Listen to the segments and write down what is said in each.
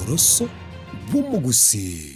uburoso bw'umugusi.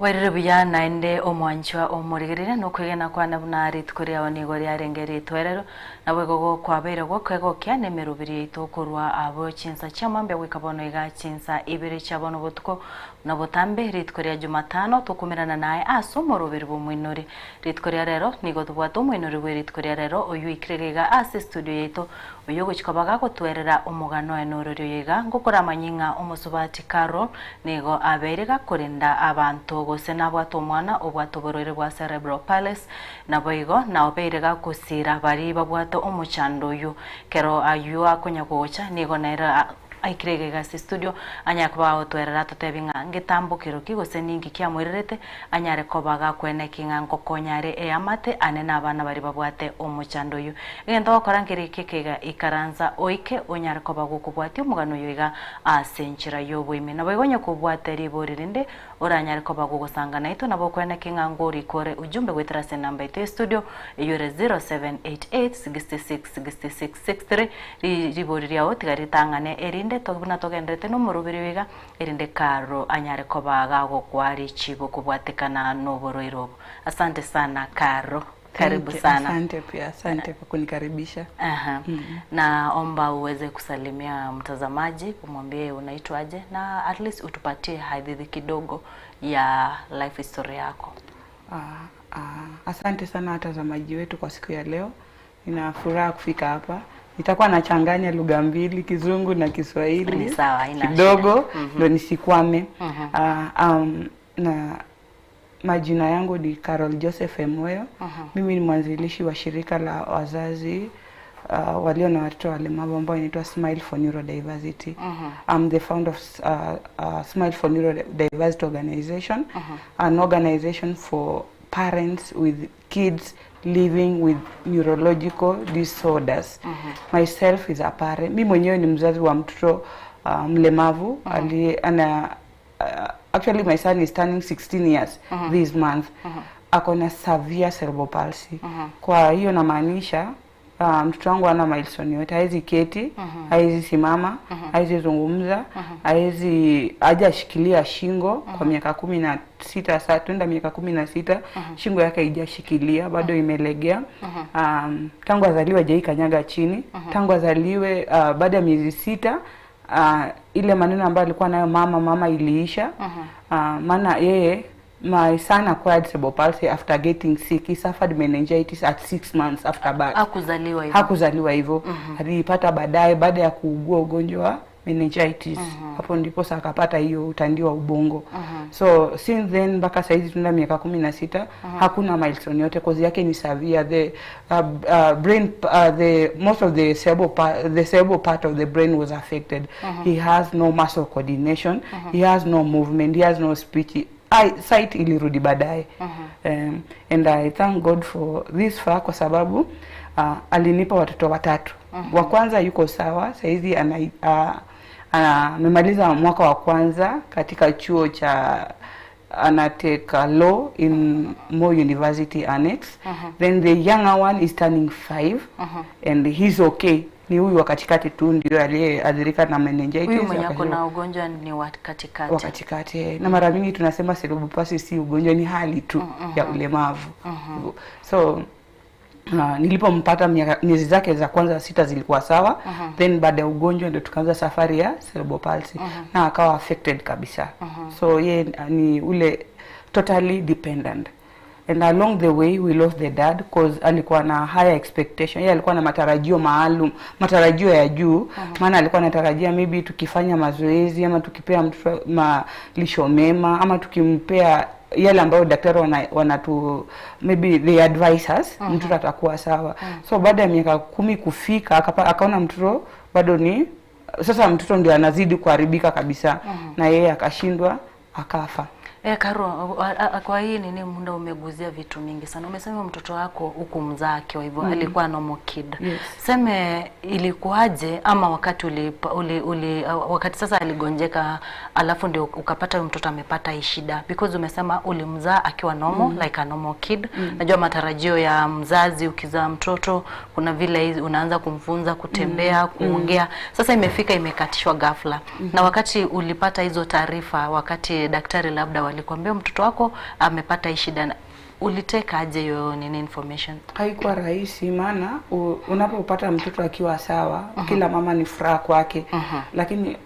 Wairibya naende omwanchwa omurigerera no kwegena kwana bunari tukuri abanigo ria rengeri twerero nabwe gogo kwabeire gwo kwego kya nemerubiri itokorwa abo chinsa chamambe wikabono iga chinsa ibiri chabono botuko na botambe ritkoria Jumatano tukumirana naye asomorobiri bomwinori ritkoria rero nigo tubwato mwinori we ritkoria rero oyu ikirega ase studio yeto oyo gochikabaga gotwerera omugano enororo yega ngokora amanyinga omusubati Carol nigo aberega korenda abantu gose nabwato omwana obwato borore bwa cerebral palsy naboigo na oberega kusira bari babwato omuchando oyu kero ayu akonya gocha nigo naira aikirege gasi studio anyakwa otwerera tutebinga ngitambukiro kigose ningi kya mwererete anyare kobaga kwene kinga ngokonyare eamate anena abana bari babwate omuchando yu ngendo korangiri kikega ikaranza oike onyare kobaga kubwati omugano yiga asenchira yobwime naboigonye kubwate riboririnde oranyare kobaga gusanga naito nabo kwene kinga ngori kore ujumbe gwitrase namba ite studio yore 0788666663 riboriria otigari tangane erinde tobuna togendete no murubiri wiga erinde Karo anyare kobaga gokwari chibo kubwatekana no boroiro. Asante sana Karo, karibu sana. Asante pia, asante kwa kunikaribisha. Na omba uweze kusalimia mtazamaji, kumwambie unaitwaje na at least utupatie hadithi kidogo ya life history yako. Asante sana watazamaji wetu kwa siku ya leo. Nina furaha kufika hapa. Nitakuwa nachanganya lugha mbili, Kizungu na Kiswahili. Ni sawa, ina kidogo ndio nisikwame. Na majina yangu ni Carol Joseph Emoyo. Mimi ni mwanzilishi wa shirika la wazazi walio na watoto walemavu ambao inaitwa Smile for Neurodiversity. I'm the founder of Smile for Neurodiversity organization, an organization for parents with kids living with neurological disorders. Myself is a parent. Mimi mwenyewe ni mzazi wa mtoto mlemavu. Actually my son is turning 16 years this month. Akona severe cerebral palsy. Kwa hiyo namaanisha mtoto wangu ana milestone yote, haizi keti, haizi simama, haizi zungumza, haizi hajashikilia shingo kwa miaka 16 sasa, tuenda miaka 16, shingo yake haijashikilia, bado imelegea. Tangu azaliwe hajaikanyaga chini, tangu azaliwe baada ya miezi 6 ile maneno ambayo alikuwa nayo mama iliisha. Maana yeye my son acquired cerebral palsy after getting sick. He suffered meningitis at 6 months after birth. Hakuzaliwa hivyo. Alipata baadaye baada ya kuugua ugonjwa wa meningitis. Hapo ndipo sasa akapata hiyo utandio wa ubongo. So since then mpaka saizi tuna miaka 16 hakuna milestone yote, cause yake ni severe. The brain most of the cerebral part of the brain was affected. He has no muscle coordination, he has no movement, he has no speech. Sight ilirudi baadaye. And I thank God for this far kwa sababu alinipa watoto watatu. Wa kwanza yuko sawa, saizi amemaliza mwaka wa kwanza katika chuo cha anateka law in Moi University Annex. Then the younger one is turning 5 and he's okay. Ni huyu wa katikati tu ndio aliyeadhirika na meningitis. Huyu mwenye kuna ugonjwa ni wa katikati. Wa katikati. Na mara mingi tunasema cerebral palsy si ugonjwa, ni hali tu ya ulemavu. So nilipompata miezi zake za kwanza 6 zilikuwa sawa. Then baada ya ugonjwa ndio tukaanza safari ya cerebral palsy na akawa affected kabisa. So yeye ni ule totally dependent. And along the way we lost the dad because alikuwa na higher expectation. Yeye alikuwa na matarajio maalum, matarajio ya juu. Maana alikuwa anatarajia maybe tukifanya mazoezi ama tukipea mtoto malisho mema ama tukimpea yale ambayo daktari wanatu maybe they advise us, mtoto atakuwa sawa. So baada ya miaka 10 kufika akaona mtoto bado ni sasa mtoto ndio anazidi kuharibika kabisa na yeye akashindwa akafa. Karo, kwa hii nini muda umeguzia vitu mingi sana. Umesema mtoto wako hukumzaa akiwa hivyo, alikuwa normal kid. Yes. Seme ilikuwaje ama wakati wakati sasa aligonjeka alafu ndio ukapata mtoto amepata hii shida? Because umesema ulimzaa akiwa normal like a normal kid. Najua matarajio ya mzazi ukizaa mtoto kuna vile unaanza kumfunza kutembea, kuongea. Sasa imefika imekatishwa ghafla. Na wakati ulipata hizo taarifa, wakati daktari labda walikwambia mtoto wako amepata hii shida, uliteka aje hiyo nini information? Haikuwa rahisi, maana unapopata mtoto akiwa sawa, kila mama ni furaha kwake. Lakini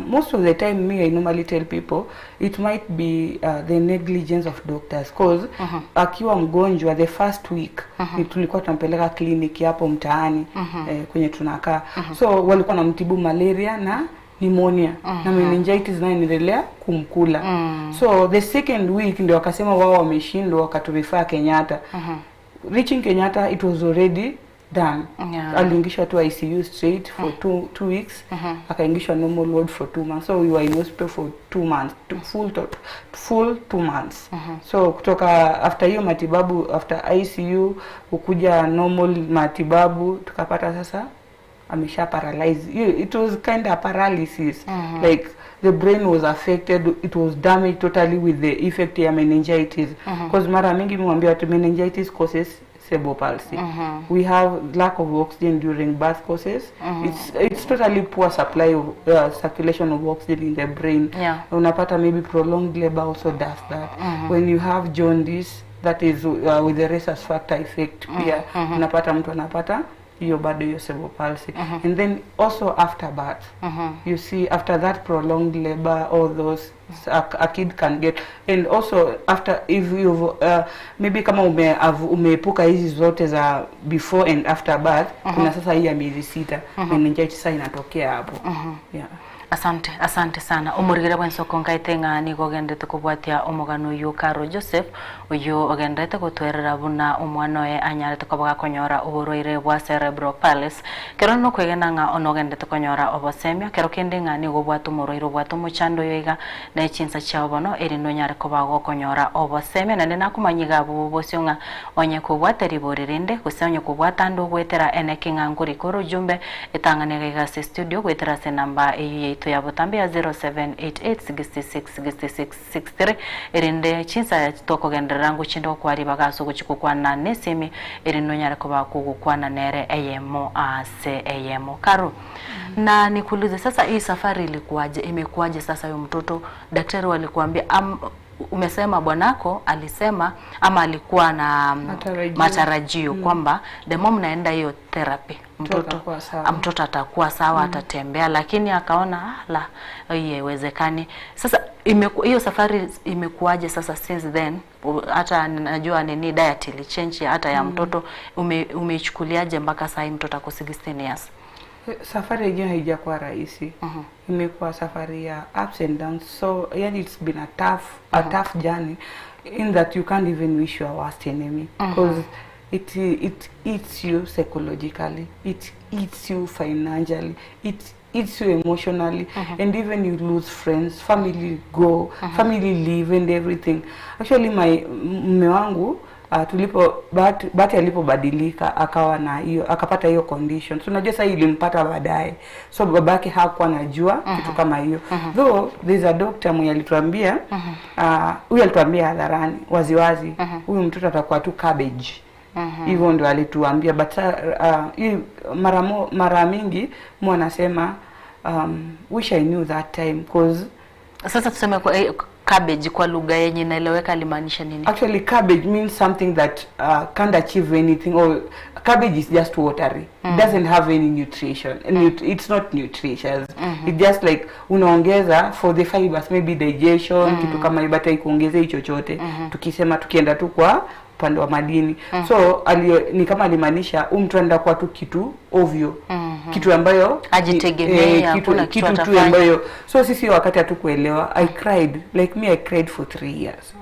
most of the time me I normally tell people it might be the negligence of doctors, cause akiwa mgonjwa the first week tulikuwa tunampeleka kliniki hapo mtaani kwenye tunakaa. So walikuwa na mtibu malaria na pneumonia na meningitis nayo inaendelea kumkula. So the second week ndio wakasema wao wameshindwa, wakatuvifaa Kenyatta. Reaching Kenyatta it was already done. Aliingishwa tu ICU straight for 2 weeks, akaingishwa normal ward for 2 months. So we were in hospital for 2 months, full 2 months. So kutoka after hiyo matibabu, after ICU ukuja normal matibabu, tukapata sasa amesha paralyzed. It was kind of paralysis. Like the brain was affected, it was damaged totally with the effect ya meningitis. Because mara mingi mwambia watu meningitis causes cerebral palsy. We have lack of oxygen during birth causes. It's totally poor supply of circulation of oxygen in the brain. Unapata maybe prolonged labor also does that. When you have jaundice, that is with the rhesus factor effect pia unapata mtu anapata hiyo bado hiyo cerebral palsy. And then also after birth, you see after that prolonged labor, all those a kid can get. And also after, if you maybe kama umeepuka hizi zote za before and after birth, kuna sasa hii ya miezi 6 meningitis inatokea hapo. Asante sana. Umurigire bwenso konkaitenga ni gogendete kubwatia omugano yu Karo Joseph uyu ogendete gutwerera buna umwana we anyarete kobaga konyora uburoire bwa cerebral palsy. Kero no kwegenanga onogendete konyora obosemia kero kendinga ni gobwatu muroiro bwatu muchando yoiga na ichinsa chao bono eri no nyare kobaga konyora obosemia na ndena kumanyiga bubosionga onye kubwateri boririnde kusonye kubwata ndo gwetera enekinga nguri koro jumbe etanganega ga studio gwetera se namba ya botambia 0788666663 erinde chinsa toko genderangu chindo kwari bagaso guchikukwa na nesemi erino nyare ko bakugukwana nere ayemo ase ayemo Karo. Na nikuulize sasa, hii safari ilikuwaje, imekuwaje sasa? Huyo mtoto daktari walikuambia umesema bwanako alisema ama alikuwa na matarajio kwamba the mom naenda hiyo therapy mtoto atakuwa sawa, atatembea, lakini akaona la haiwezekani. Sasa hiyo safari imekuwaje sasa since then? Hata najua nini diet ili change hata ya mtoto, umeichukuliaje mpaka sasa mtoto ako 16 years? Safari yenyewe haijakuwa rahisi. Imekuwa safari ya ups and downs. So yani it's been a tough journey in that you can't even wish your worst enemy, because it eats you psychologically, it eats you financially, it eats you emotionally, and even you lose friends, family go, family leave and everything. Actually mume wangu tulipo bahati alipobadilika akawa na hiyo akapata hiyo condition. So unajua sasa ilimpata baadaye. So babake hakuwa anajua kitu kama hiyo. Though there's a doctor mwenye alituambia huyu alituambia hadharani waziwazi huyu mtoto atakuwa tu cabbage. Hivyo ndio alituambia, but mara mingi mwanasema wish I knew that time, because sasa tuseme kwa cabbage kwa lugha yenye naeleweka alimaanisha nini? Actually cabbage means something that can't achieve anything, or cabbage is just watery. It doesn't have any nutrition, and it's not nutritious. It's just like unaongeza for the fibers, maybe digestion, kitu kama ibata ikuongeze chochote. Tukisema tukienda tu kwa upande wa madini. So ni kama alimaanisha mtu anaenda kwa tu kitu ovyo. Kitu ambayo ajitegemea, kitu tu ambayo, so sisi wakati hatukuelewa, I cried for 3 years.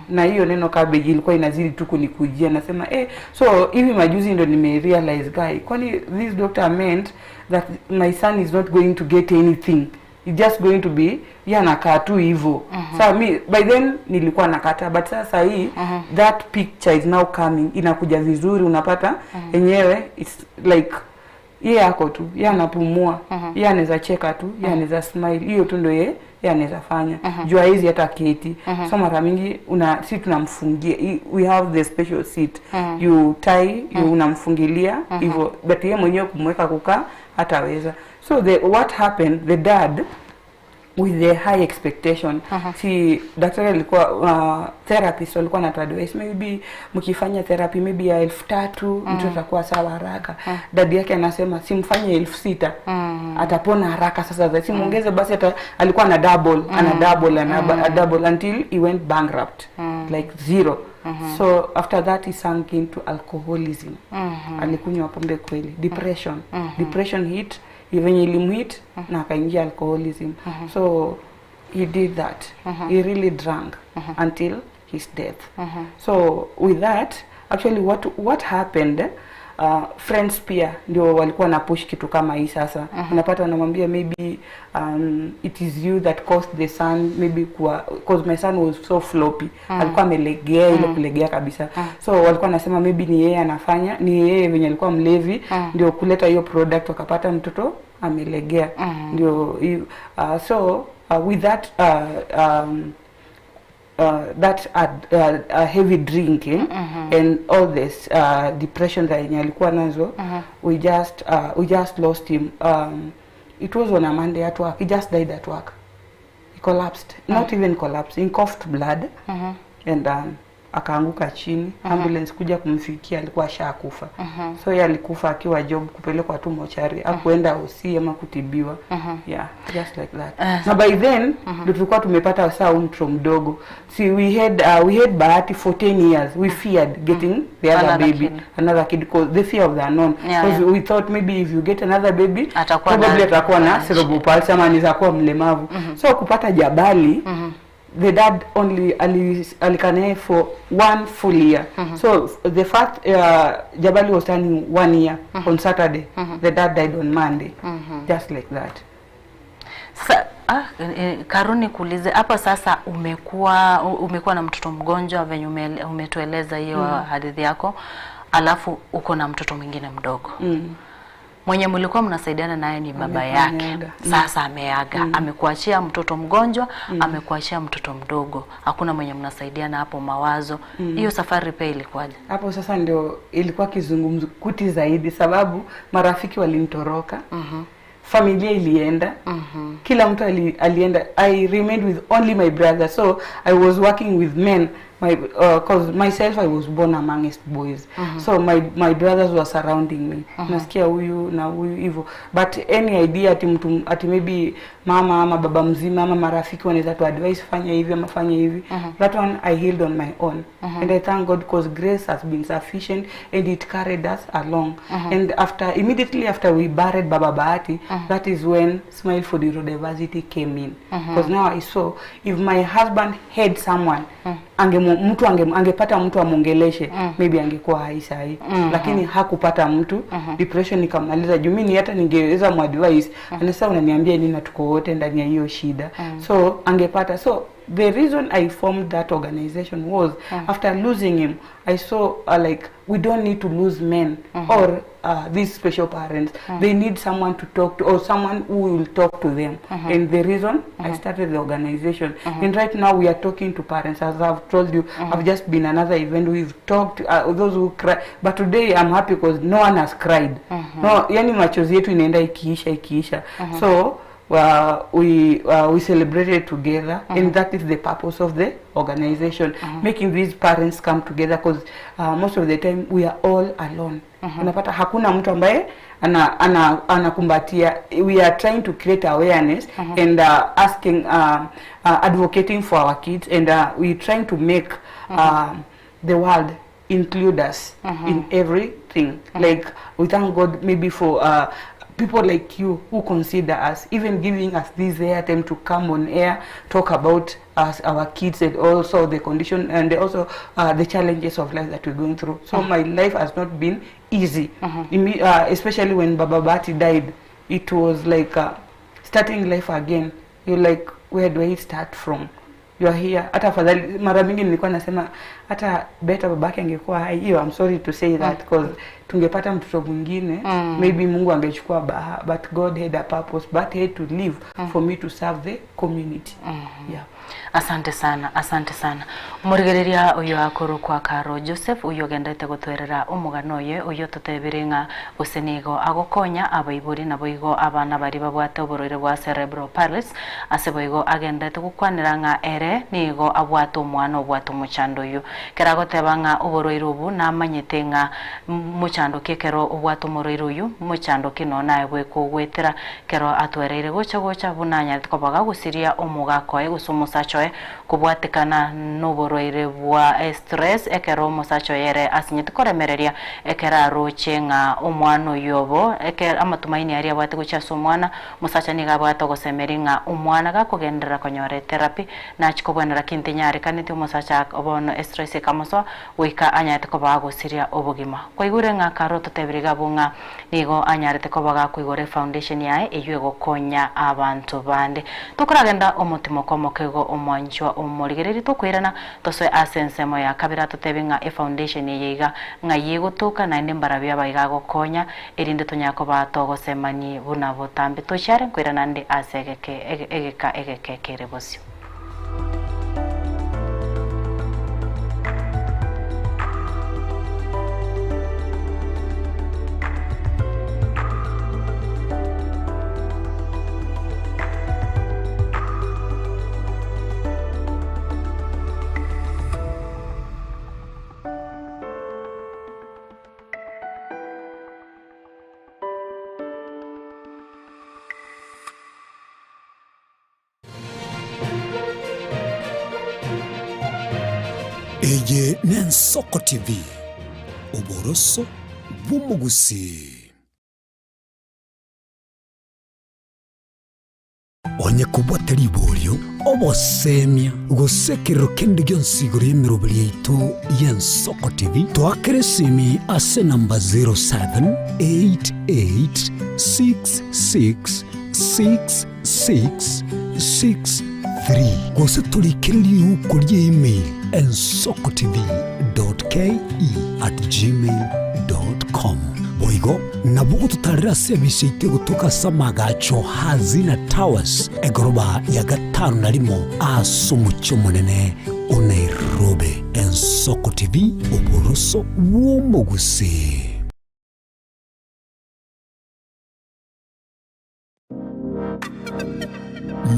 Na hiyo neno cabbage ilikuwa inazidi tu kunikujia, nasema so hivi majuzi ndo nimerealize guy, kwani this doctor meant that my son is not going to get anything, it's just going to be anakaa tu hivyo. Sasa by then nilikuwa nakata, but sasa hii that picture is now coming, inakuja vizuri, unapata yenyewe it's like yako tu, anapumua, anaweza cheka tu, anaweza smile, hiyo tu ndio anaweza fanya. Jua hizi hata keti. So mara mingi si tunamfungia, we have the special seat, you tie, unamfungilia hivyo, but yeye mwenyewe kumweka kukaa hataweza. So what happened, the dad with the high expectation, daktari alikuwa therapist alikuwa na advice, maybe mkifanya therapy maybe ya 3,000 mtu atakuwa sawa haraka. Dadi yake anasema simfanye 6,000 atapona haraka. Sasa simuongeze basi, alikuwa na double until he went bankrupt, like zero. So after that he sank into alcoholism. Alikunywa pombe kweli. Depression hit, even ilimhit na akaingia alcoholism. So he did that. He really drank until his death. So with that, actually what happened, friends pia ndio walikuwa na push kitu kama hii. Sasa unapata wanamwambia maybe it is you that caused the son, maybe because my son was so floppy, alikuwa amelegea, ile kulegea kabisa. So walikuwa nasema maybe ni yeye anafanya, ni yeye venye alikuwa mlevi ndio kuleta hiyo product, wakapata mtoto amelegea. Ndio so with that heavy drinking and all this depression that alikuwa nazo, we just lost him. It was on a Monday at work. He just died at work. He collapsed. Not even collapsed. He coughed blood. And akaanguka chini. Ambulance kuja kumfikia, alikuwa ashakufa. So yeye alikufa akiwa job, kupelekwa tu mochari, hakuenda hosi ama kutibiwa. Yeah, just like that. Na by then tulikuwa tumepata saa mtoto mdogo. See, we had bahati for 10 years. We feared getting the another kid because the fear of the unknown. Because we thought maybe if you get another baby, probably atakuwa na cerebral palsy ama anaweza kuwa mlemavu. So kupata Jabali, the dad only alikanae for 1 full year. So the fact Jabali was turning 1 year on Saturday, the dad died on Monday. Just like that. Sasa Karuni kuulize hapa sasa, umekuwa na mtoto mgonjwa venye umetueleza hiyo hadithi yako, alafu uko na mtoto mwingine mdogo. Mwenye mlikuwa mnasaidiana naye ni baba yake. Sasa ameaga. Amekuachia mtoto mgonjwa, amekuachia mtoto mdogo. Hakuna mwenye mnasaidiana hapo mawazo. Hiyo safari pia ilikuwaje? Hapo sasa ndio ilikuwa kizungumkuti zaidi, sababu marafiki walinitoroka. Familia ilienda. Kila mtu alienda. I remained with only my brother. So I was working with men. Because myself, I was born amongst boys. So my brothers were surrounding me. Nasikia huyu na huyu hivyo. But any idea ati maybe mama ama baba mzima ama marafiki wanaweza tu advise fanya hivi ama fanya hivi. That one I healed on my own. And I thank God because grace has been sufficient and it carried us along. And immediately after we buried Baba Bahati, that is when Smile for the Neurodiversity came in. Because now I saw if my husband had someone, angepata mtu amongeleshe, maybe angekuwa hai sahi. Lakini hakupata mtu, depression ikamaliza. Jumini hata ningeweza muadvise, anasema unaniambia nini na tuko wote ndani ya hiyo shida. So angepata. So the reason I formed that organization was after losing him, I saw like we don't need to lose men or these special parents. They need someone to talk to or someone who will talk to them. And the reason I started the organization. And right now we are talking to parents. As I've told you, I've just been another event. We've talked those who cry. But today I'm happy because no one has cried. No, yani machozi yetu inaenda ikiisha. So we celebrated together, and that is the purpose of the organization, making these parents come together, because most of the time we are all alone. Unapata hakuna mtu ambaye anakumbatia. We are trying to create awareness and asking advocating for our kids, and we trying to make the world include us in everything. Like we thank God maybe for people like you who consider us, even giving us this airtime to come on air, talk about us, our kids, and also the condition and also the challenges of life that we're going through. So my life has not been easy, especially when Baba Bati died. It was like starting life again. You're like, where do I start from? You are here. Hata fadhali mara mingi nilikuwa nasema hata better babake angekuwa hai. I'm sorry to say that because tungepata mtoto mwingine, maybe Mungu angechukua Baha, but God had a purpose, but he had to live for me to serve the community. Yeah. Asante sana, asante sana. Umurigereria uyo akuru kwa Karo Joseph uyo gendete gutwerera umugano ye uyo tutebiringa usenigo agokonya abaiburi na boigo abana bari babwate uburore bwa cerebral palsy aseboigo agendete gukwaniranga ere nigo abwate umwana obwate umuchando uyu keragotebanga uburore ubu namanyete nga muchando kekero obwate umurore uyu muchando kino nae gwekugwetera kero atwereire gocha bunanya tkobaga gusiria omugako e gusumusachoe kubwatikana n'uburwaire bwa stress ekero musacho yere asinyite koremereria ekera rochenga umwana yobo ekera amatumaini ari abwate guchasa umwana musacha niga bwate gosemeringa umwana gakugendera konyore therapy nachikobonera kintinyari kanite musacha obono stress kamoso wika anyate kobago siria obugima koigure nga Karo tutebiriga bunga nigo anyarete kobaga kuigore foundation yae eywe gokonya abantu bande tukuragenda omutimo komokego omwanchwa omurigereri tukwirana toswe asensemo ya kabira tutebinga foundation yiga nga yigutuka na inde mbarabya bayiga gokonya erinde tunyako batogosemani buna botambe toshare kwirana ndi asegeke egeka kerebosyo Eye Nensoko TV Oboroso Bumugusi Onye kubwateri bolyo obosemia gusekero kende gyonsigoro yemirobiri yaitu Yensoko TV twakeresimi ase namba 0788666663 gose tulikiriri ukuri email ensokotv.ke@gmail.com boigo nabugo tutarira service ite gutuka samagacho hazina towers egoroba ya gatanu narimo asumucho munene Nairobi. Ensoko TV oboroso womugusi.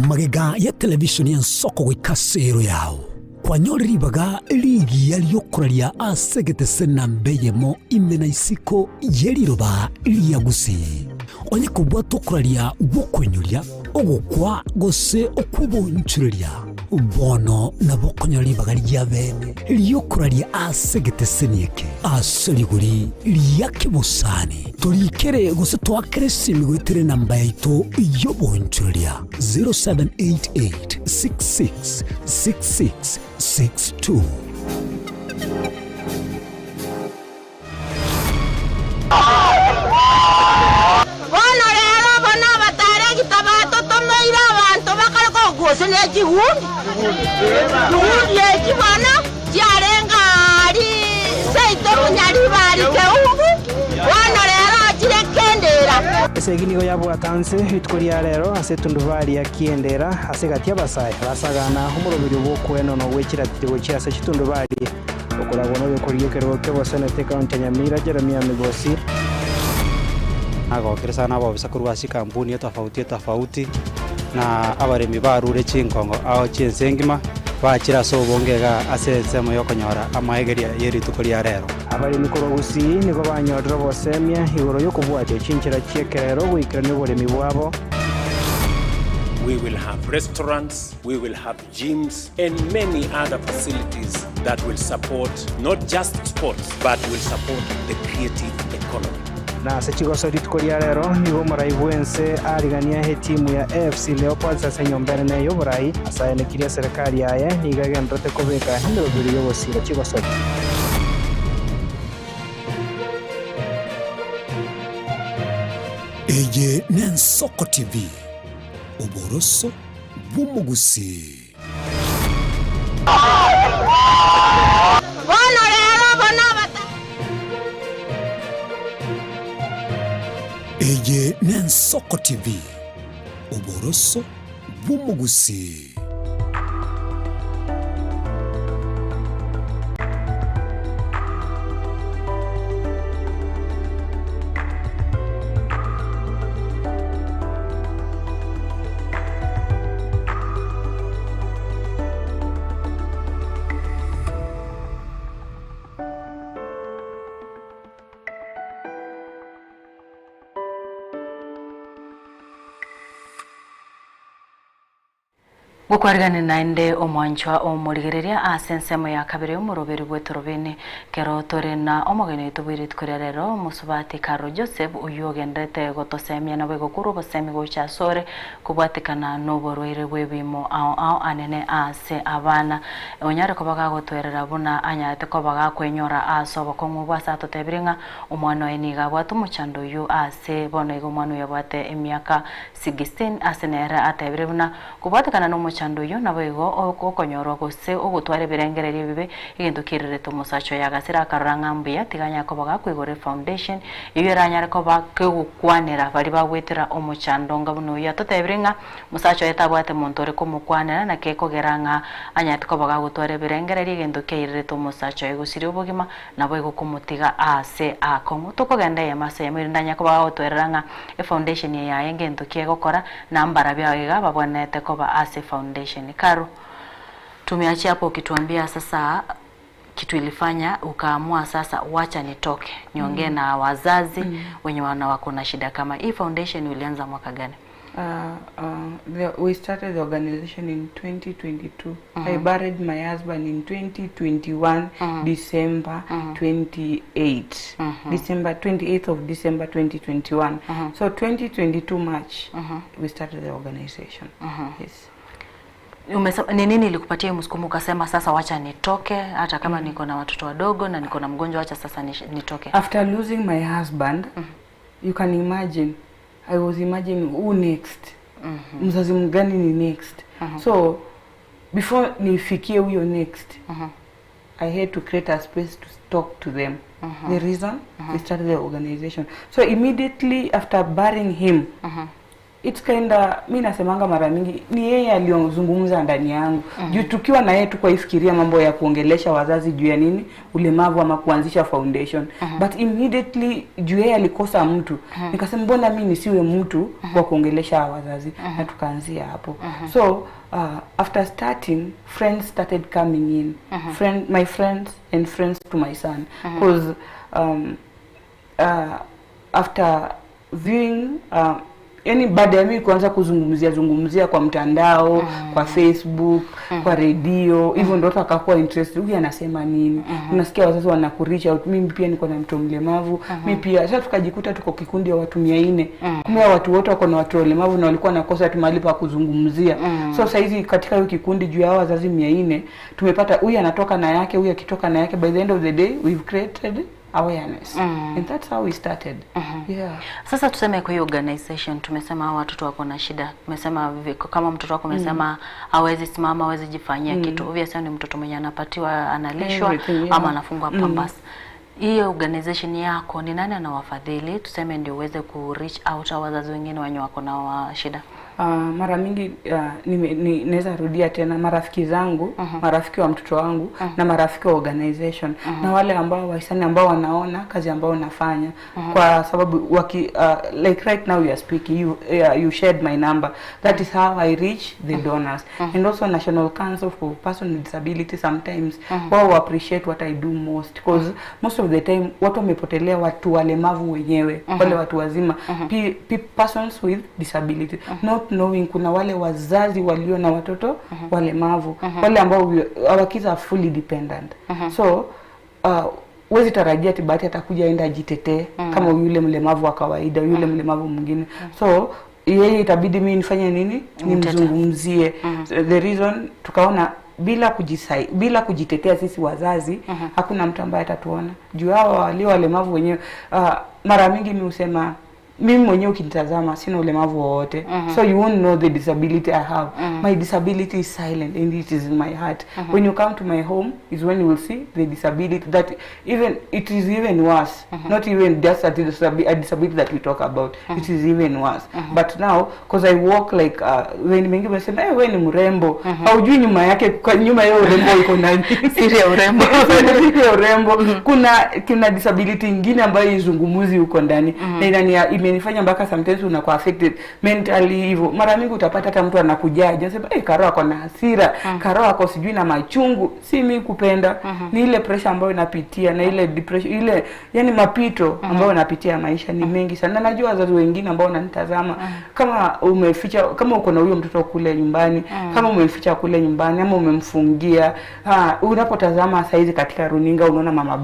Magega ya television ya Nsoko wikasero yao kwa nyori baga ligi yaliyokuralia asegete sena mbeyemo imena isiko yeliroba liyagusi onye kubwato kuralia wokwenyulia ogukwa gose okubonchulia bono na bokonyoli baga lyabene liyokuralia asegete senieke asoliguri liyake busani tulikere gose twakere simigwitere namba yaito yobonchulia 0788666662 Seginigo yabwatanse hitkoria rero ase tundubari yakiendera ase gatia basaya basagana humurobiri bokweno no wekiratigo cyase kitundubari okorabona bekoriye keroke bosenete county Nyamira Jeremia Migosi agokirisa nabo bisakurwasi kampuni tofauti na abaremi barure chinkongo aho chiensengima bakira so bongega ase semo yokonyora amaegeria yeri tukoria rero abari mikoro gusi niko banyodro bosemia igoro yo kubwate chinchira chiekerero gwikira ni boremi bwabo We will have restaurants, we will have gyms, and many other facilities that will support not just sports, but will support the creative economy. Na sechigoso ritkoria rero nigo maraibwense arigania he timu ya AFC Leopards asa nyombere na yoburai asa nekiria serikali yaye nigagendete kubika hindobiri yobosira chigoso. Eye Nensoko TV Oboroso Bumugusi. Eye Nensoko TV Oboroso Bumugusi. Gukwarigana nainde omwanchwa omurigereria asensemo ya kabiri omuroberi bwetorobene kero tore na omogene tubiri tkurerero musubati Karo Joseph uyogendete gotosemia na bwego kuru bosemi gocha sore kubwatikana noborwere bwebimo ao anene ase abana onyare kobaga gotwerera buna anyate kobaga kwenyora aso bakongu bwasato tebiringa omwana eniga bwatu muchando yu ase bono igo mwana yabwate emiaka 16 asenera atebire buna kubwatikana no chando yo nabego okonyorwa gose ogutware birengererie bibe igindukirire tumusacho ya gasira karangambia tiganya ko baga kwigore foundation iyo yaranyare ko bakugukwanira bari bagwetera omuchando ngabuno ya totebiringa musacho etabwate montore ko mukwanira na keko geranga anyate ko baga gutware birengererie igindukirire tumusacho igusiri ubugima nabego kumutiga ase akongo tokogenda ya mase mirindanya ko baga gutweranga foundation ya yengendukiye gukora nambara byaga babonete ko ba ase foundation. Karo, tumeachia hapo ukituambia sasa kitu ilifanya ukaamua sasa wacha nitoke niongee na wazazi wenye wana wako na shida kama hii. Foundation ulianza mwaka gani? We started the organization in 2022. I buried my husband in 2021, December 28. December 28th of December 2021. So 2022 March, we started the organization. Yes. Ni nini ilikupatia msukumo ukasema sasa wacha nitoke hata kama niko na watoto wadogo na niko na mgonjwa wacha sasa nitoke? After losing my husband, you can imagine, I was imagining who next? Mzazi mgani ni next? So before nifikie huyo next, I had to create a space to talk to them. The reason we started the organization. So immediately after burying him, it's kinda mimi nasemanga mara mingi ni yeye aliyozungumza ndani yangu. Juu tukiwa na yeye tukwa ifikiria mambo ya kuongelesha wazazi juu ya nini ulemavu ama kuanzisha foundation. But immediately juu yeye alikosa mtu. Nikasema mbona mimi nisiwe mtu wa kuongelesha wazazi na tukaanzia hapo. So after starting, friends started coming in. My friends and friends to my son. Because after viewing yani baada ya mimi kuanza kuzungumzia kwa mtandao, kwa Facebook, kwa radio, hivyo ndio akakuwa interested. Huyu anasema nini? Unasikia wazazi wanakureach out. Mimi pia niko na mtoto mlemavu. Mimi pia sasa tukajikuta tuko kikundi ya watu 400. Kumbe watu wote wako na watu walemavu na walikuwa nakosa tu mahali pa kuzungumzia. So sasa hizi katika hiyo kikundi juu ya wazazi 400 tumepata huyu anatoka na yake, huyu akitoka na yake. By the end of the day we've created awareness. And that's how we started. Yeah. Sasa tuseme kwa hiyo organization tumesema watoto wako na shida. Tumesema kama mtoto wako umesema hawezi simama, hawezi jifanyia kitu. Obviously ni mtoto mwenye anapatiwa analishwa ama anafungwa pambas. Hiyo organization yako ni nani anawafadhili? Tuseme ndio uweze ku reach out wazazi wengine wenye wako na shida. Mara mingi naweza rudia tena marafiki zangu, marafiki wa mtoto wangu na marafiki wa organization na wale ambao waisani ambao wanaona kazi ambao nafanya kwa sababu like right now you are speaking, you shared my number. That is how I reach the donors. And also National Council for Persons with Disability sometimes wao appreciate what I do most because most of the time watu wamepotelea watu walemavu wenyewe, wale watu wazima, persons with disability, not not knowing kuna wale wazazi walio na watoto walemavu, wale ambao our kids are fully dependent. So wezi tarajia tibati atakuja enda jitetee kama yule mlemavu wa kawaida, yule mlemavu mwingine. So yeye itabidi mimi nifanye nini? Nimzungumzie. The reason tukaona bila kujitetea sisi wazazi, hakuna mtu ambaye atatuona. Juu hao walio walemavu wenyewe, mara mingi mimi husema mimi mwenyewe ukinitazama sina ulemavu wowote. So you won't know the disability I have. My disability is silent and it is in my heart. When you come to my home is when you will see the disability that it is even worse. Not even just a disability that we talk about. It is even worse. But now because I walk like when mengi wanasema wewe ni mrembo, haujui nyuma yake, nyuma ya urembo iko nani? Siri ya urembo. Siri ya urembo. Kuna disability nyingine ambayo izungumuzi huko ndani. Na imenifanya mpaka sometimes unakuwa affected mentally hivyo. Mara mingi utapata hata mtu anakujaje anasema Karo ako na hasira, Karo ako sijui na machungu. Si mimi kupenda, ni ile pressure ambayo inapitia na ile depression, ile yani mapito ambayo inapitia maisha ni mengi sana. Na najua wazazi wengine ambao wananitazama, kama umeficha, kama uko na huyo mtoto kule nyumbani, kama umeficha kule nyumbani ama umemfungia, unapotazama saizi katika runinga unaona Mama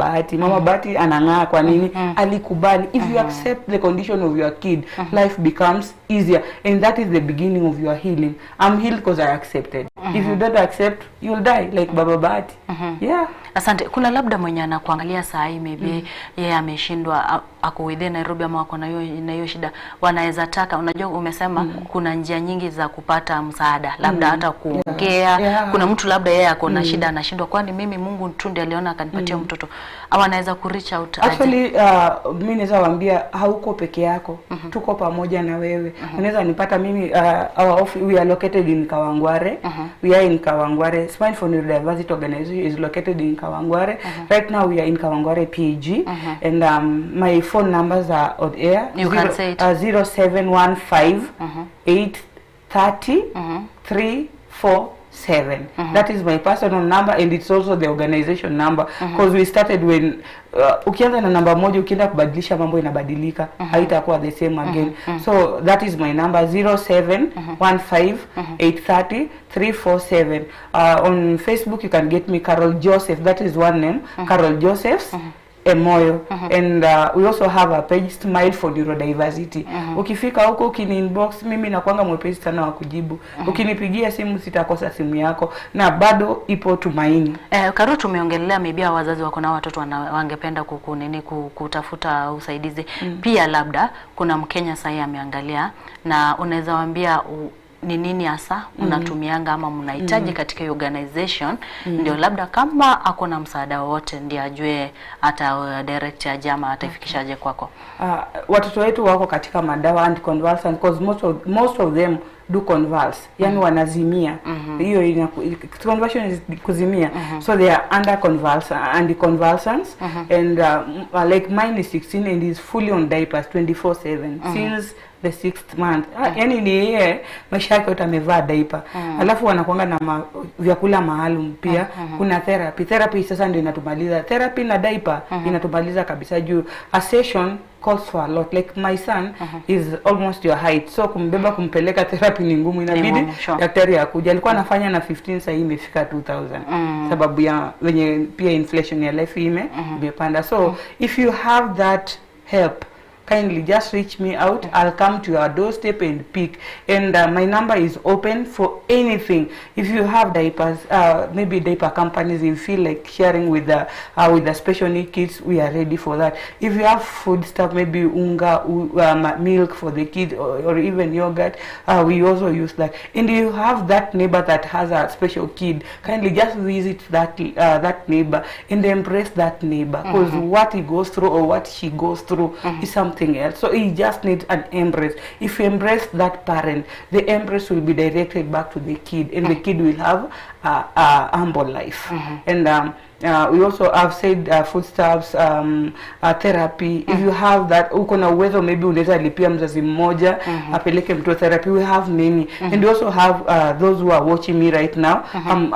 Bahati anang'aa kwa nini? Alikubali. If you accept the condition of your kid, life becomes easier, and that is the beginning of your healing. I'm healed because I accepted. If you don't accept, you'll die like Baba Bahati. Yeah. Asante. Kuna labda mwenye anakuangalia saa hii maybe yeye ameshindwa ako within Nairobi ama ako na hiyo shida, wanaweza taka, unajua umesema kuna njia nyingi za kupata msaada, labda hata kuongea. Kuna mtu labda yeye ako na shida anashindwa, kwani mimi Mungu tu ndiye aliona akanipatia mtoto, au anaweza ku reach out aje? Actually mimi naweza waambia hauko peke yako, tuko pamoja na wewe. Unaweza nipata mimi our office, we are located in Kawangware. We are in Kawangware. Smile for Neurodiversity Organization is located in Kawangware. Right now we are in Kawangware PG, and my phone numbers are on air. You can say it. 0715 830 347. That is my personal number, and it's also the organization number, because we started when ukianza na namba moja ukienda kubadilisha mambo inabadilika, haitakuwa the same again. So that is my number, 0715 830 347. On Facebook you can get me Carol Joseph, that is one name, Carol Joseph's Emoyo. And we also have a page, Smile for Neurodiversity. Ukifika huko ukini inbox, mimi nakuanga mwepesi sana wa kujibu. Ukinipigia simu sitakosa simu yako, na bado ipo tumaini. Karo, tumeongelea maybe wazazi wako na watoto wangependa kutafuta usaidizi. Pia labda kuna Mkenya sasa ameangalia, na unaweza waambia ni nini hasa unatumianga ama mnahitaji katika organization, ndio labda kama akona msaada wote ndio ajue hata direct ya jama ataifikishaje kwako? Watoto wetu wako katika madawa anticonvulsant, because most of them do convulse, yani wanazimia. Hiyo convulsion is kuzimia. So they are under anticonvulsants, and like mine is 16 and is fully on diapers 24/7 since the 6th month. Yani ni yeye maisha yake yote amevaa diaper. Alafu wanakuanga na vyakula maalum pia. Kuna therapy sasa ndio inatumaliza. Therapy na diaper inatumaliza kabisa, juu a session costs for a lot. Like my son is almost your height, so kumbeba kumpeleka therapy ni ngumu, inabidi daktari akuja. Alikuwa anafanya na 15, sasa imefika 2000 sababu ya wenye pia inflation ya life imepanda. So if you have that help, kindly just reach me out. I'll come to your doorstep and pick. And my number is open for anything. If you have diapers, maybe diaper companies, you feel like sharing with the special need kids, we are ready for that. If you have food stuff, maybe unga, milk for the kids, or even yogurt, we also use that. And you have that neighbor that has a special kid, kindly just visit that neighbor and embrace that neighbor, because what he goes through or what she goes through is something else. So he just needs an embrace. If you embrace that parent, the embrace will be directed back to the kid, and the kid will have a humble life. And we also have said foodstuffs, therapy. If you have that, uko na uwezo maybe unaweza lipia mzazi mmoja apeleke mtu therapy. We have many, and we also have those who are watching me right now.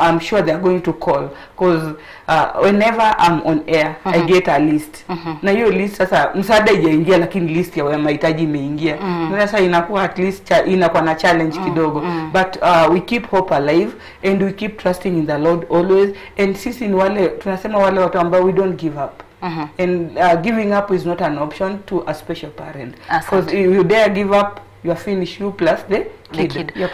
I'm sure they are going to call, because whenever I'm on air I get a list. Na hiyo list sasa msaada haijaingia, lakini list ya mahitaji imeingia. Sasa inakuwa at least inakuwa na challenge kidogo, but we keep hope alive and we keep trusting in the Lord always. And sisi ni wale tunasema wale watu ambao we don't give up. And giving up is not an option to a special parent, because if you dare give up, you are finished, you plus the kid. Yep.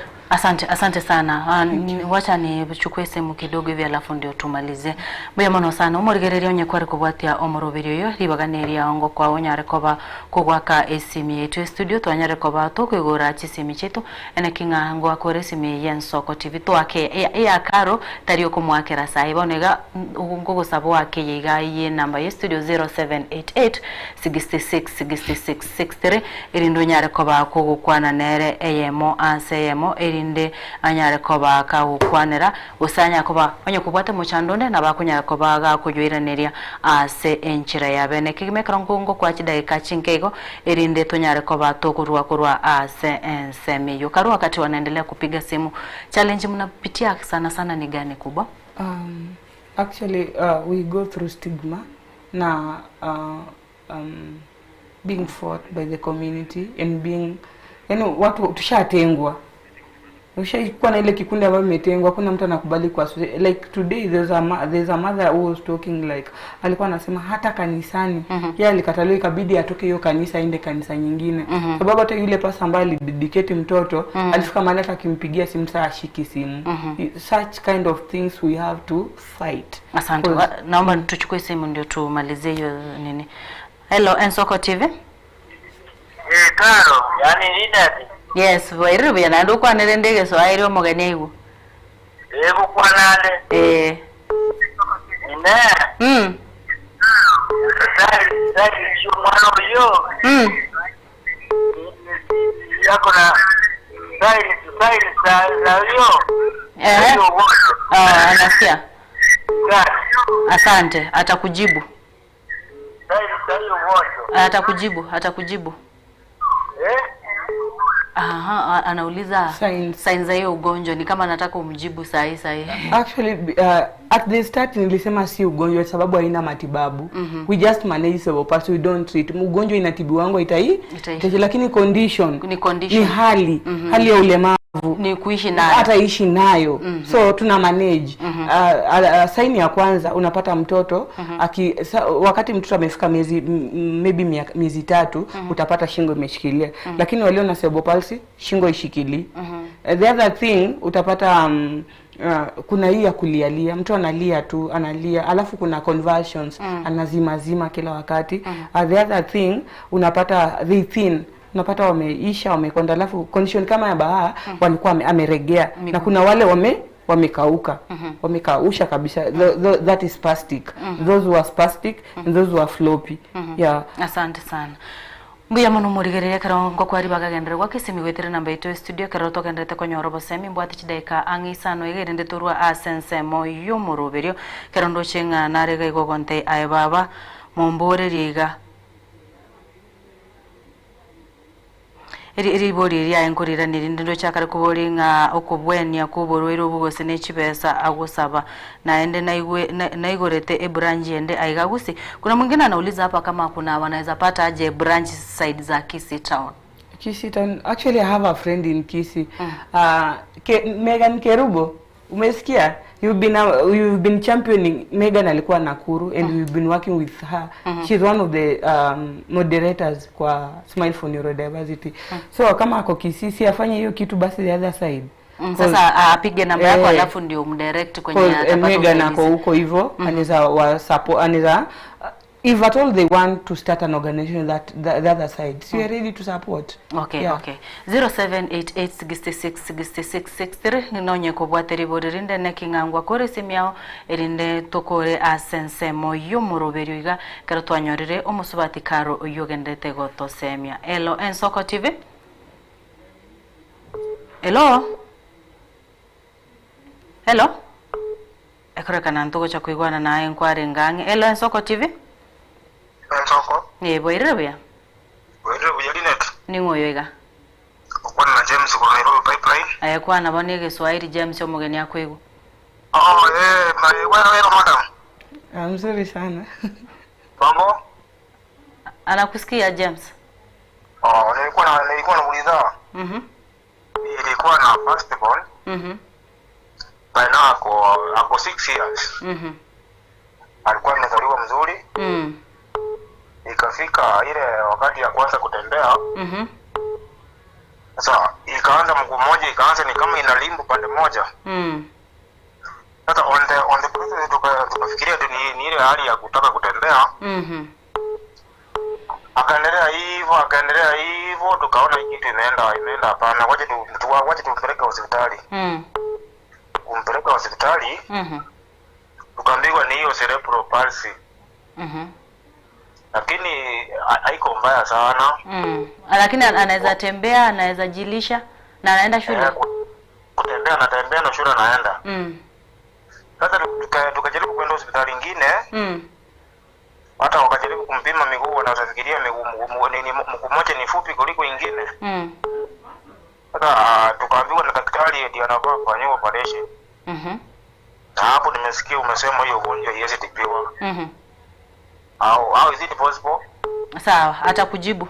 Asante sana. Wacha ni chukue semu kidogo hivi alafu ndio tumalize. Buya mono sana umurigereria onye kwari kubwatia omorobirio yo ribaganiria ongo kwa onyare koba kugwaka esimi yetu studio twanyare koba to kwigura chisimi chetu ene kinga ngo akore simi Yensoko TV to ake ya karo tario kumwakera sai bonega ngo sabo ake yiga ye number ye studio 0788 66 66 63 irindo nyare koba kugukwana nere eyemo anseyemo inde anyare koba ka ukwanera usanya koba onye kubwate mu chandonde nabakunyara koba ga kujoiraneria ase enchira yabene kigimekra ngongo kwa chidaka chinkego irinde tonyare koba tokurwa ase ensemi yokaru wakati wanaendelea kupiga simu. Challenge mnapitia sana ni gani kubwa? Actually we go through stigma na being fought by the community and being watu tushatengwa. Ushaikuwa na ile kikundi ambayo imetengwa, kuna mtu anakubali kwa like today there's a mother who was talking like alikuwa anasema hata kanisani yeye alikataliwa, ikabidi atoke hiyo kanisa aende kanisa nyingine sababu hata yule pasa ambaye alidedicate mtoto alifika mahali akimpigia simu saa ashiki simu. Such kind of things we have to fight. Asante. Naomba tuchukue simu ndio tumalizie hiyo nini. Hello Ensoko TV. Karo, yani nini? Yes, wairu bya ndo kwa nerendege so airo mogane igu. Kwa nande. Ine. Sasa shumano yo. Yako na sai yo. Anasikia. Asante, atakujibu. Atakujibu. Anauliza signs za hiyo ugonjwa ni kama nataka umjibu sahi. Actually at the start nilisema si ugonjwa sababu haina matibabu. We just manage cerebral palsy, we don't treat. Ugonjwa inatibiwa wangu lakini condition ni hali ya ulemavu ni kuishi nayo, hata ishi nayo. So tuna manage. Sign ya kwanza unapata mtoto wakati mtoto amefika maybe miezi 3 utapata shingo imeshikilia, lakini walio na cerebral palsy shingo ishikili. The other thing utapata kuna hii ya kulialia, mtu analia tu analia, alafu kuna convulsions, anazima kila wakati. The other thing unapata the thin, unapata wameisha wamekonda, alafu condition kama ya Baha walikuwa ameregea, na kuna wale wamekauka wamekausha kabisa. That is spastic. Those who are spastic and those who are floppy. Yeah. Asante sana. Mbuya mono murigereria karongo kwari bagagendera gwakisimi gwetere namba ito studio karoto kendete konyorobo semi mbwati chidaika angisano igerende turwa asense moyo muruberio karondo chenga narega igogonte ai baba mombore riga iri bori ya enkorira nirindo chakare kubori nga okubwenia kuborwero bugose nechibesa agusaba naende naigorete branch ende aigagusi. Kuna mwingine anauliza hapa kama kuna wanaweza pata aje branch side za Kisii town. Kisii town, actually I have a friend in Kisii. Megan Kerubo, umesikia? You've been championing. Megan alikuwa Nakuru and we've been working with her. She's one of the moderators kwa Smile for Neurodiversity. So kama ako Kisii afanye hiyo kitu basi the other side. Sasa apige namba yako alafu ndio mdirect kwenye Megan ako huko hivyo, anaweza if at all they want to start an organization that the other side, so we are ready to support. Okay, yeah. Okay. 0788666663 ninonye kubwateri boririnde nekingangwa kore simiao erinde tokore asense moyo muroberio iga karotwanyorere omusubati karo uyogendete goto semia. Hello Ensoko TV. Hello. ekore kana ntugo cha kuigwana na enkware ngange elo Ensoko TV Ensoko boire bya Linet ni ngoyoiga ukwana na James kwa Nairobi pipeline kwana bonege Swahili James omugeni akwego wewe madam Mzuri sana. Mambo anakusikia James nilikuwa nauliza ilikuwa na first born by now ako 6 years alikuwa amezaliwa mzuri ikafika ile wakati ya kwanza kutembea sasa ikaanza mguu mmoja ikaanza ni kama ina limbo pande moja sasa on the process tukafikiria ni ile hali ya kutaka kutembea akaendelea hivyo tukaona hii kitu imeenda hapana waje tumpeleke hospitali kumpeleka hospitali tukaambiwa ni hiyo cerebral palsy lakini haiko mbaya sana lakini anaweza tembea anaweza jilisha na anaenda shule kutembea anatembea na shule anaenda sasa tukajaribu kwenda hospitali nyingine hata wakajaribu kumpima miguu wanafikiria mguu mmoja ni fupi kuliko ingine sasa tukaambiwa na daktari ndiye anafaa kufanywa operation na hapo nimesikia umesema hiyo ugonjwa haiwezi tibiwa au is it possible sawa atakujibu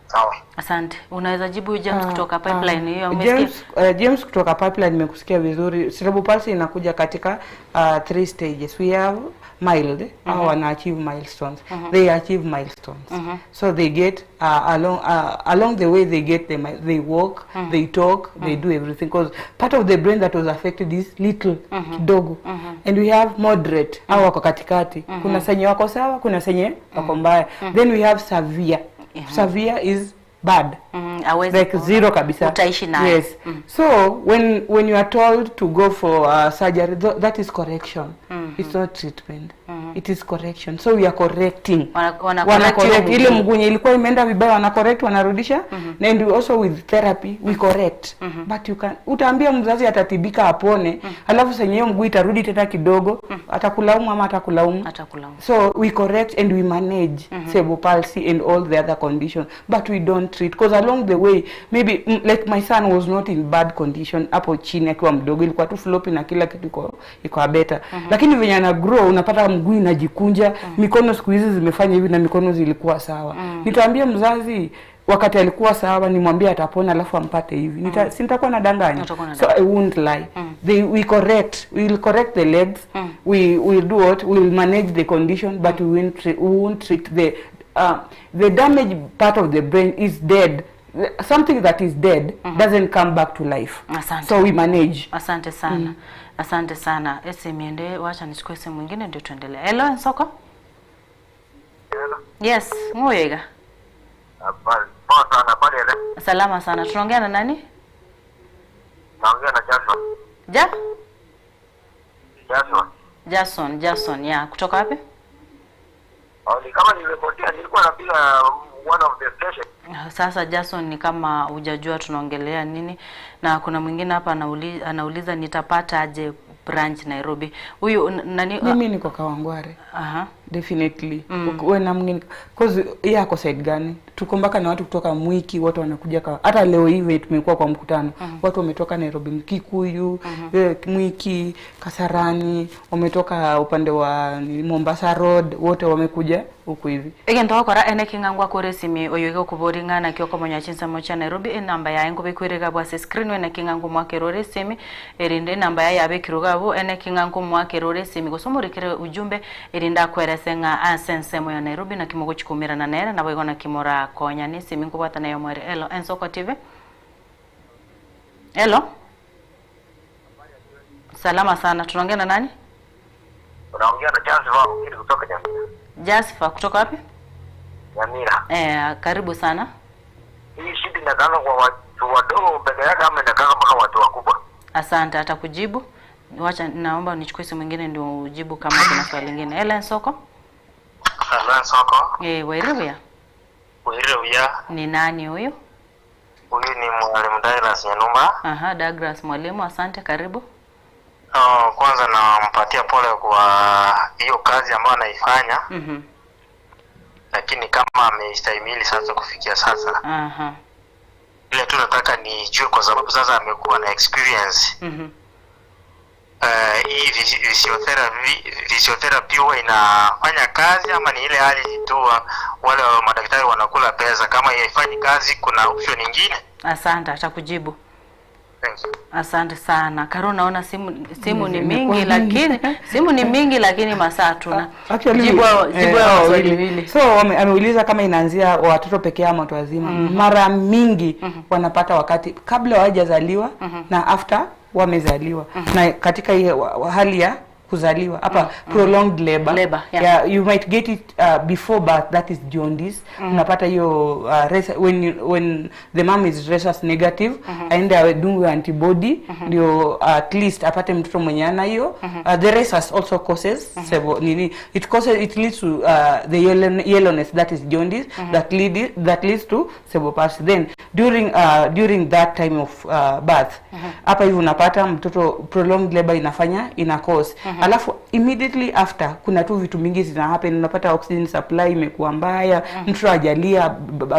sawa asante unaweza jibu James kutoka pipeline hiyo umesikia James kutoka pipeline nimekusikia vizuri cerebral palsy inakuja katika 3 stages we have mild au wana achieve milestones they achieve milestones so they get along the way they get they walk they talk they do everything because part of the brain that was affected is little kidogo and we have moderate au wako katikati kuna senye wako sawa kuna senye wako mbaya then we have severe severe is bad like zero kabisa utaishi nayo yes so when you are told to go for surgery that is correction it's not treatment it is correction so we are correcting wana correct ile mgunye ilikuwa imeenda vibaya wana correct wanarudisha and we also with therapy we correct but you can utaambia mzazi atatibika apone alafu senye hiyo mguu itarudi tena kidogo atakulaumu ama atakulaumu so we correct and we manage cerebral palsy and all the other conditions but we don't treat because along the way maybe like my son was not in bad condition hapo chini akiwa mdogo ilikuwa tu floppy na kila kitu iko better lakini venye ana grow unapata mguu inajikunja mikono siku hizi zimefanya hivi na mikono zilikuwa sawa nitaambia mzazi wakati alikuwa sawa nimwambie atapona alafu ampate hivi nitakuwa nadanganya so I won't lie we will correct the legs we will do what we will manage the condition but we won't treat the damaged part of the brain is dead something that is dead doesn't come back to life so we manage asante sana asante sana miende wacha nichukue simu nyingine ndio tuendelee hello Ensoko yes ngoyega salama sana tunaongea na nani naongea na Jason ya kutoka wapi kama nimepotea nilikuwa napiga one of the station sasa Jason ni kama hujajua tunaongelea nini na kuna mwingine hapa anauliza nitapata aje branch Nairobi huyu nani mimi niko Kawangware definitely wewe na mwingine cause yako side gani tuko mpaka na watu kutoka Mwiki watu wanakuja hata leo hivi tumekuwa kwa mkutano watu wametoka Nairobi Kikuyu Mwiki Kasarani wametoka upande wa Mombasa Road wote wamekuja huku hivi egento okora ene kingangwa kore simi oyoge kuboringana kyoko monyachinsa mocha Nairobi namba ya ngo bikwirega bwa screen ene kingangu mwakerore simi erinde namba ya abekirugabo ene kingangu mwakerore simi gosomurikire ujumbe erinda kweresenga asense moya Nairobi na kimogo chikumira na nera na boigona kimora konya ni simi nkubata nayo mwere elo Ensoko TV elo salama sana tunaongea na nani unaongea na Jasper kutoka Nyamira Jasper kutoka wapi Nyamira karibu sana hii shida inakanga kwa watu wadogo peke yake ama inakanga mpaka watu wakubwa asante atakujibu wacha naomba nichukue simu nyingine ndio ujibu kama kuna swali lingine Ensoko Wairuya ni nani huyu huyu ni mwalimu Douglas Nyanumba Douglas mwalimu asante karibu kwanza nampatia pole kwa hiyo kazi ambayo anaifanya. Lakini kama ameistahimili sasa kufikia sasa. Ile tu nataka nijue kwa sababu sasa amekuwa na experience. Hii physiotherapy huwa inafanya kazi ama ni ile hali tu wale madaktari wanakula pesa? Kama haifanyi kazi kuna option nyingine? Asante, atakujibu. Thank you. Asante sana. Karo, naona simu ni mingi lakini masaa tuna. Jibu swali hili. So ameuliza kama inaanzia watoto pekee ama watu wazima. Mara mingi wanapata wakati kabla hawajazaliwa na after wamezaliwa. Na katika hali ya kuzaliwa hapa prolonged labor, yeah, you might get it before birth, that is jaundice. Unapata hiyo when the mom is rhesus negative aende adungwe antibody ndio at least apate mtoto mwenye ana hiyo. The rhesus also causes it leads to the yellowness, that is jaundice, that leads to cerebral palsy. Then during that time of birth hapa hivi unapata mtoto prolonged labor ina cause. Alafu immediately after kuna tu vitu mingi zina happen. Unapata oxygen supply imekuwa mbaya, mtoto ajalia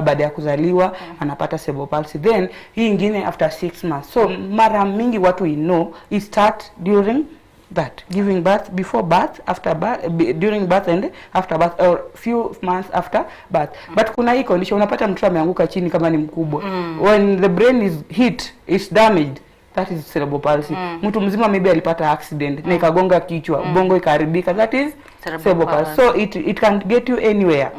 baada ya kuzaliwa anapata cerebral palsy. Then hii nyingine after 6 months. So mara mingi watu it start during that, giving birth, before birth, after birth, during birth and after birth, or few months after birth. But kuna hii condition unapata mtoto ameanguka chini kama ni mkubwa. When the brain is hit, it's damaged, that is cerebral palsy. Mtu mzima maybe alipata accident na ikagonga kichwa, ubongo ikaharibika, that is cerebral palsy. So it can get you anywhere.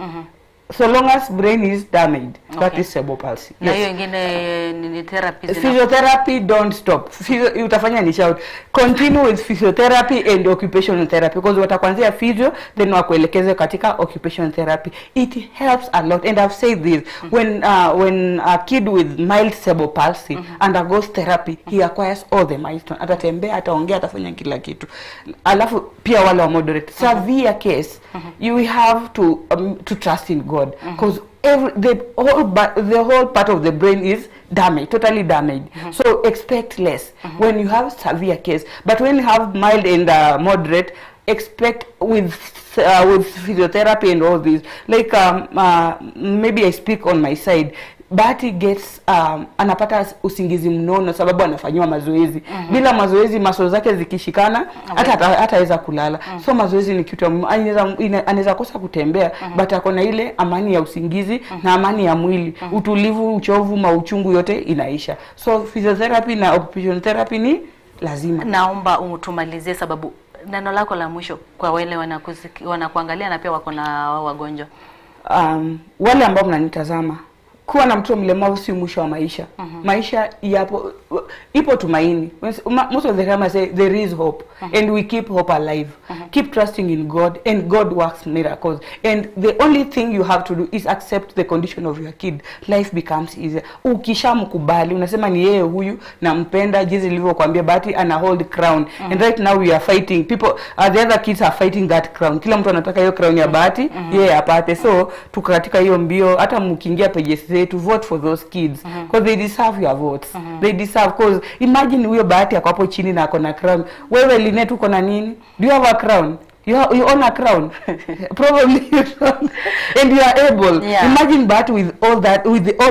So long as brain is damaged, that is cerebral palsy. Na hiyo ingine ni therapy. Physiotherapy, don't stop. Utafanya ni shout. Continue with physiotherapy and occupational therapy, because watakuanzia physio then wakuelekeze katika occupational therapy. It helps a lot, and I've said this, when a kid with mild cerebral palsy undergoes therapy, he acquires all the milestones. Atatembea, ataongea, atafanya kila kitu. Alafu pia wale wa moderate severe case, you have to trust in God, because the whole part of the brain is damaged, totally damaged. So expect less when you have severe case. But when you have mild and moderate, expect with physiotherapy and all these. Like maybe I speak on my side. Bahati gets anapata usingizi mnono sababu anafanywa mazoezi. Bila mazoezi maso zake zikishikana hataweza kulala. So mazoezi ni kitu anaweza kosa kutembea, but akona ile amani ya usingizi na amani ya mwili. Utulivu, uchovu, mauchungu yote inaisha. So physiotherapy na occupational therapy ni lazima. Naomba utumalizie sababu neno lako la mwisho kwa wale wanakuangalia na pia wako na wagonjwa. Wale ambao mnanitazama, kuwa na mtoto mlemavu si mwisho wa maisha. Maisha ipo tumaini. Most of the time I say there is hope, and we keep hope alive. Keep trusting in God, and God works miracles. And the only thing you have to do is accept the condition of your kid. Life becomes easier. Ukishamkubali, unasema ni yeye huyu nampenda, jinsi nilivyokuambia Bahati ana hold crown. And right now we are fighting. People, the other kids are fighting that crown. Kila mtu anataka hiyo crown ya Bahati, yeye apate. So tuko katika hiyo mbio, hata mkiingia pages to vote for those kids, because they deserve your votes. They deserve, because imagine huyo Bahati ako hapo chini na ako na crown. Wewe Linet uko na nini? Do you have a crown? You own a crown? Probably you don't. And you are able. Imagine Bahati with all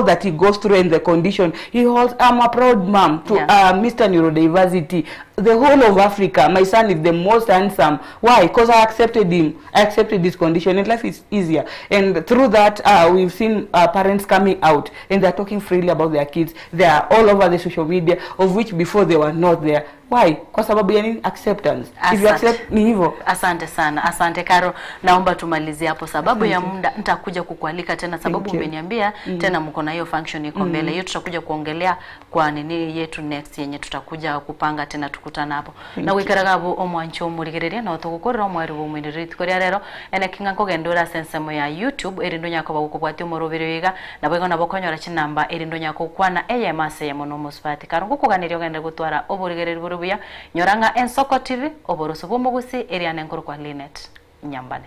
that he goes through and the condition he holds. I'm a proud mom to Mr. Neurodiversity. The whole of Africa, my son is the most handsome. Why? Because I accepted him. I accepted this condition, and life is easier. And through that, we've seen parents coming out, and they're talking freely about their kids. They are all over the social media, of which before they were not there. Why? Kwa sababu ya nini? Acceptance. If you accept, ni hivyo. Asante sana. Asante Karo. Naomba tumalizie hapo sababu ya muda. Nitakuja kukualika tena sababu umeniambia tena mko na hiyo function iko mbele. Hiyo tutakuja kuongelea kwa nini yetu next yenye tutakuja kupanga tena tukutana hapo. Na wikaragabo omwancho murigereria na otugukorera omwari wo mwindiriri tukoria rero ene kinga kogendura sensemo ya YouTube erindo nyako bagukubwati omorobere wiga na bwego nabo konyora chinamba erindo nyako kwana eyemase ya mono mosfati Karo ngukuganirio gende gutwara oburigereri burubuya nyoranga Ensoko TV oboroso bomugusi eriane nkuru kwa Linet Nyambane.